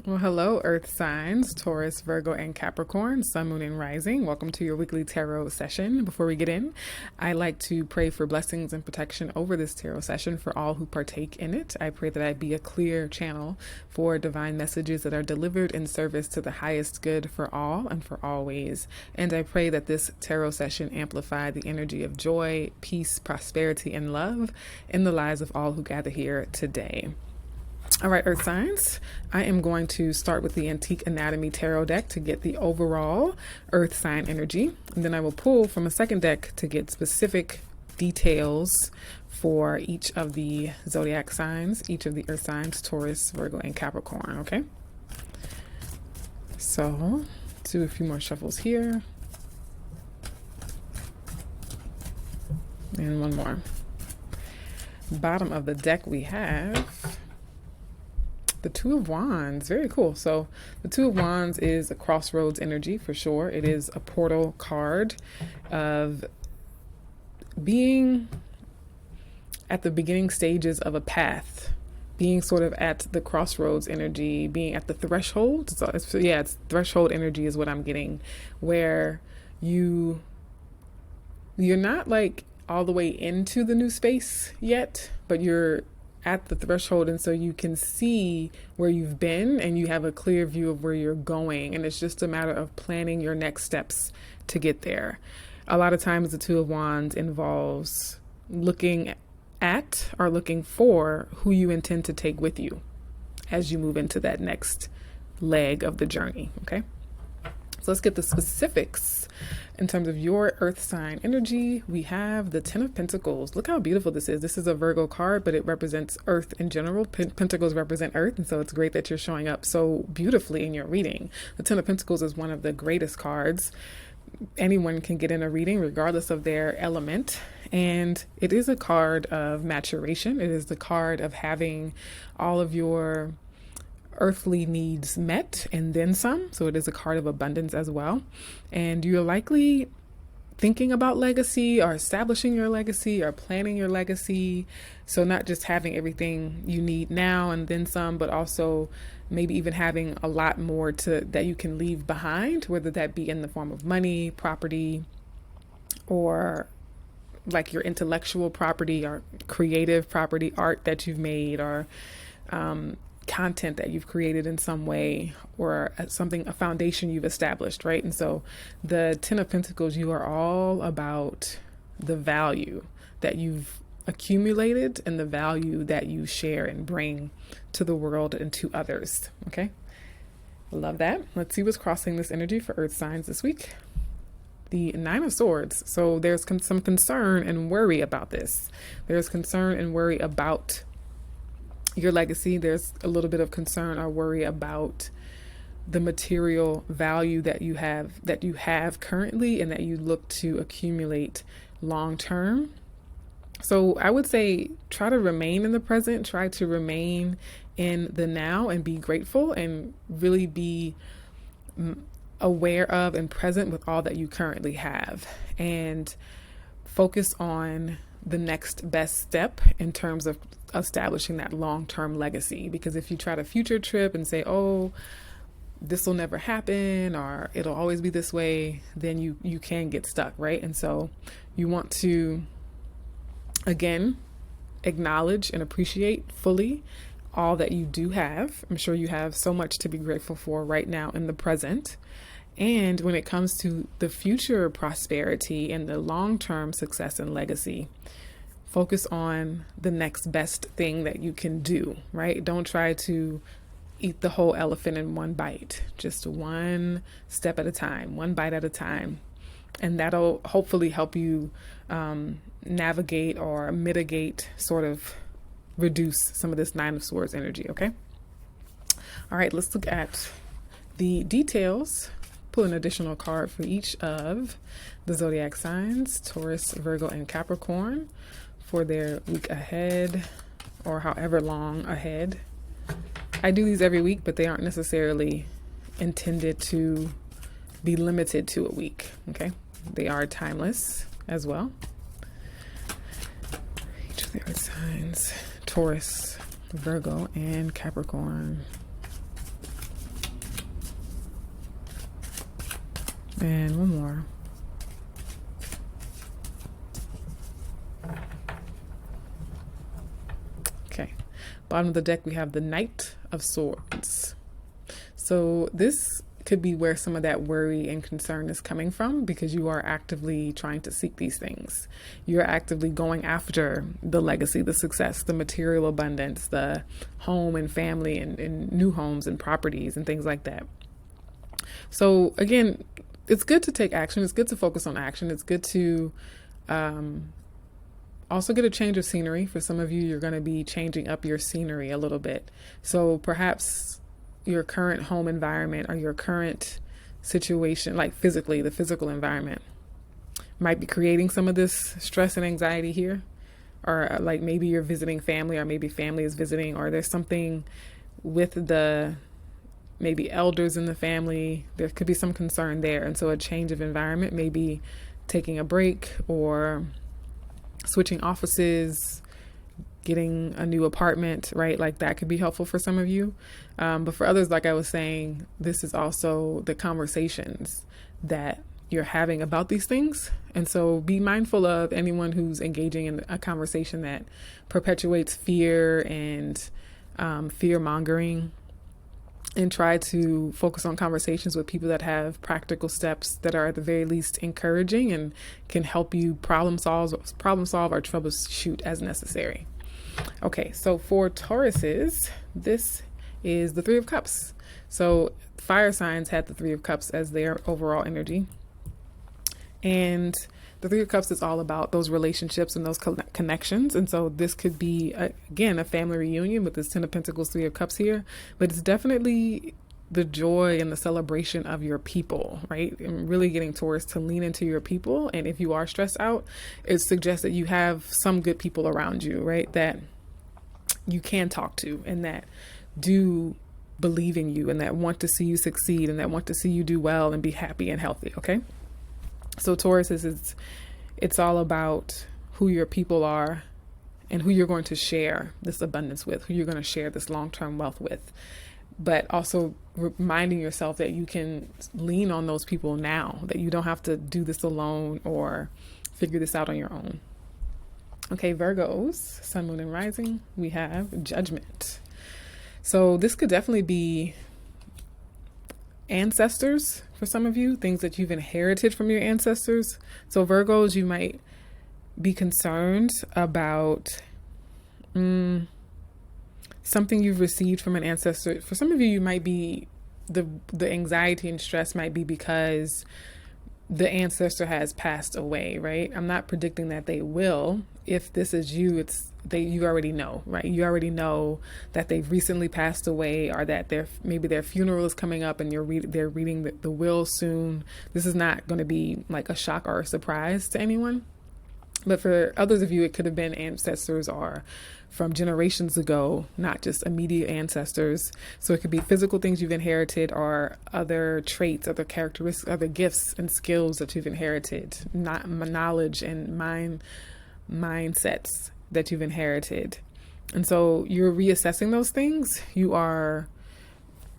Well, hello, Earth signs, Taurus, Virgo, and Capricorn, Sun, Moon, and Rising. Welcome to your weekly tarot session. Before we get in, I like to pray for blessings and protection over this tarot session for all who partake in it. I pray that I be a clear channel for divine messages that are delivered in service to the highest good for all and for always. And I pray that this tarot session amplify the energy of joy, peace, prosperity, and love in the lives of all who gather here today. All right, Earth signs, I am going to start with the Antique Anatomy Tarot deck to get the overall Earth sign energy. And then I will pull from a second deck to get specific details for each of the zodiac signs, each of the Earth signs, Taurus, Virgo, and Capricorn, okay? So, do a few more shuffles here. And one more. Bottom of the deck we have the Two of Wands. Very cool. So the Two of Wands is a crossroads energy for sure. It is a portal card of being at the beginning stages of a path, being sort of at the crossroads energy, being at the threshold. So it's threshold energy is what I'm getting, where you're not like all the way into the new space yet, but you're at the threshold, and so you can see where you've been and you have a clear view of where you're going, and it's just a matter of planning your next steps to get there. A lot of times the Two of Wands involves looking at or looking for who you intend to take with you as you move into that next leg of the journey. Okay, so let's get the specifics. In terms of your Earth sign energy, we have the Ten of Pentacles. Look how beautiful this is. This is a Virgo card, but it represents Earth in general. Pentacles represent Earth, and so it's great that you're showing up so beautifully in your reading. The Ten of Pentacles is one of the greatest cards. Anyone can get in a reading regardless of their element, and it is a card of maturation. It is the card of having all of your earthly needs met and then some. So it is a card of abundance as well. And you're likely thinking about legacy or establishing your legacy or planning your legacy. So not just having everything you need now and then some, but also maybe even having a lot more that you can leave behind, whether that be in the form of money, property, or like your intellectual property or creative property, art that you've made, or content that you've created in some way, or a foundation you've established, right? And so the Ten of Pentacles, you are all about the value that you've accumulated and the value that you share and bring to the world and to others. Okay, love that. Let's see what's crossing this energy for Earth signs this week. The Nine of Swords. So there's some concern and worry about this. There's concern and worry about your legacy. There's a little bit of concern or worry about the material value that you have currently and that you look to accumulate long term. So I would say try to remain in the present, try to remain in the now and be grateful and really be aware of and present with all that you currently have, and focus on the next best step in terms of establishing that long-term legacy. Because if you try to future trip and say, oh, this will never happen or it'll always be this way, then you can get stuck, right? And so you want to, again, acknowledge and appreciate fully all that you do have. I'm sure you have so much to be grateful for right now in the present. And when it comes to the future prosperity and the long-term success and legacy, focus on the next best thing that you can do, right? Don't try to eat the whole elephant in one bite, just one step at a time, one bite at a time. And that'll hopefully help you navigate or mitigate, sort of reduce some of this Nine of Swords energy, okay? All right, let's look at the details. Pull an additional card for each of the zodiac signs, Taurus, Virgo, and Capricorn, for their week ahead, or however long ahead. I do these every week, but they aren't necessarily intended to be limited to a week, okay? They are timeless as well. Each of the earth signs, Taurus, Virgo, and Capricorn. And one more. Okay. Bottom of the deck, we have the Knight of Swords. So this could be where some of that worry and concern is coming from, because you are actively trying to seek these things. You're actively going after the legacy, the success, the material abundance, the home and family and new homes and properties and things like that. So again, it's good to take action. It's good to focus on action. It's good to also get a change of scenery. For some of you, you're going to be changing up your scenery a little bit. So perhaps your current home environment or your current situation, like physically, the physical environment, might be creating some of this stress and anxiety here. Or like maybe you're visiting family, or maybe family is visiting, or there's something with the maybe elders in the family. There could be some concern there. And so a change of environment, maybe taking a break or switching offices, getting a new apartment, right? Like that could be helpful for some of you. But for others, like I was saying, this is also the conversations that you're having about these things. And so be mindful of anyone who's engaging in a conversation that perpetuates fear and fear mongering, and try to focus on conversations with people that have practical steps that are at the very least encouraging and can help you problem solve or troubleshoot as necessary. Okay, so for Tauruses, this is the Three of Cups. So fire signs had the Three of Cups as their overall energy. And the Three of Cups is all about those relationships and those connections. And so this could be, again, a family reunion with this Ten of Pentacles, Three of Cups here. But it's definitely the joy and the celebration of your people, right? And really getting Taurus to lean into your people. And if you are stressed out, it suggests that you have some good people around you, right? That you can talk to and that do believe in you and that want to see you succeed and that want to see you do well and be happy and healthy, okay? So Taurus it's all about who your people are and who you're going to share this abundance with, who you're going to share this long-term wealth with, but also reminding yourself that you can lean on those people now, that you don't have to do this alone or figure this out on your own. Okay, Virgos, Sun, Moon, and Rising, we have Judgment. So this could definitely be ancestors for some of you, things that you've inherited from your ancestors. So Virgos, you might be concerned about something you've received from an ancestor. For some of you, you might be the anxiety and stress might be because the ancestor has passed away, right? I'm not predicting that they will. If this is you, you already know, right? You already know that they've recently passed away, or that maybe their funeral is coming up and they're reading the will soon. This is not going to be like a shock or a surprise to anyone. But for others of you, it could have been ancestors or from generations ago, not just immediate ancestors. So it could be physical things you've inherited, or other traits, other characteristics, other gifts and skills that you've inherited, not knowledge and mindsets that you've inherited. And so you're reassessing those things. You are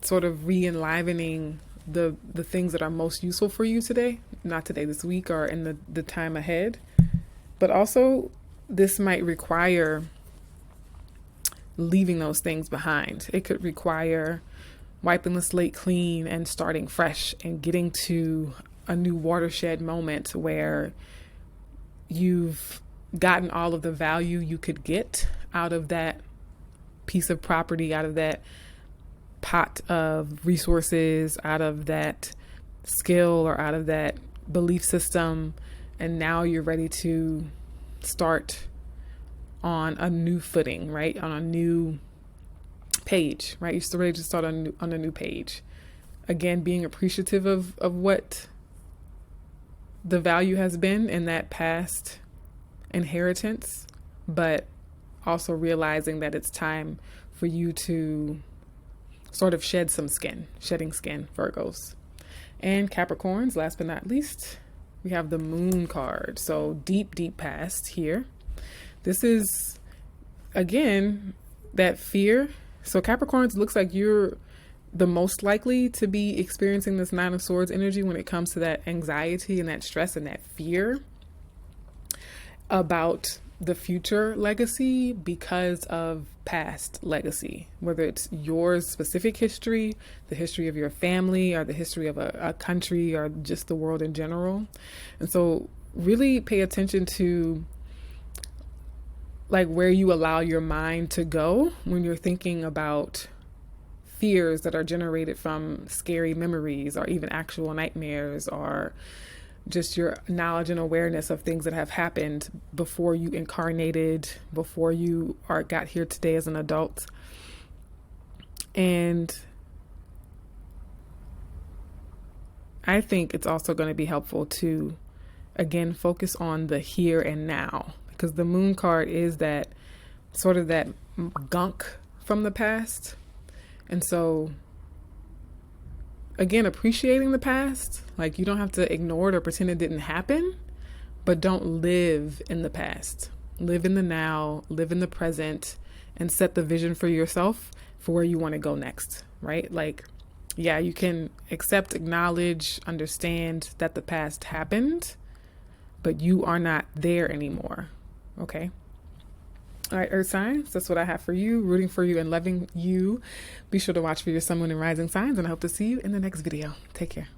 sort of re-enlivening the things that are most useful for you today, not today, this week, or in the time ahead. But also this might require leaving those things behind. It could require wiping the slate clean and starting fresh and getting to a new watershed moment where you've gotten all of the value you could get out of that piece of property, out of that pot of resources, out of that skill, or out of that belief system. And now you're ready to start on a new footing, right? On a new page, right? You're still ready to start on a new page. Again, being appreciative of what the value has been in that past inheritance, but also realizing that it's time for you to sort of shedding skin, Virgos. And Capricorns, last but not least, we have the Moon card. So deep, deep past here. This is, again, that fear. So Capricorns, looks like you're the most likely to be experiencing this Nine of Swords energy when it comes to that anxiety and that stress and that fear about the future legacy because of past legacy, whether it's your specific history, the history of your family, or the history of a country, or just the world in general. And so really pay attention to like where you allow your mind to go when you're thinking about fears that are generated from scary memories or even actual nightmares, or just your knowledge and awareness of things that have happened before you incarnated, before you got here today as an adult. And I think it's also going to be helpful to, again, focus on the here and now, because the Moon card is that sort of that gunk from the past. And so again, appreciating the past, like you don't have to ignore it or pretend it didn't happen, but don't live in the past. Live in the now, live in the present, and set the vision for yourself for where you want to go next, right? Like, yeah, you can accept, acknowledge, understand that the past happened, but you are not there anymore, okay? All right, Earth signs, that's what I have for you, rooting for you and loving you. Be sure to watch for your sun, moon, and rising signs, and I hope to see you in the next video. Take care.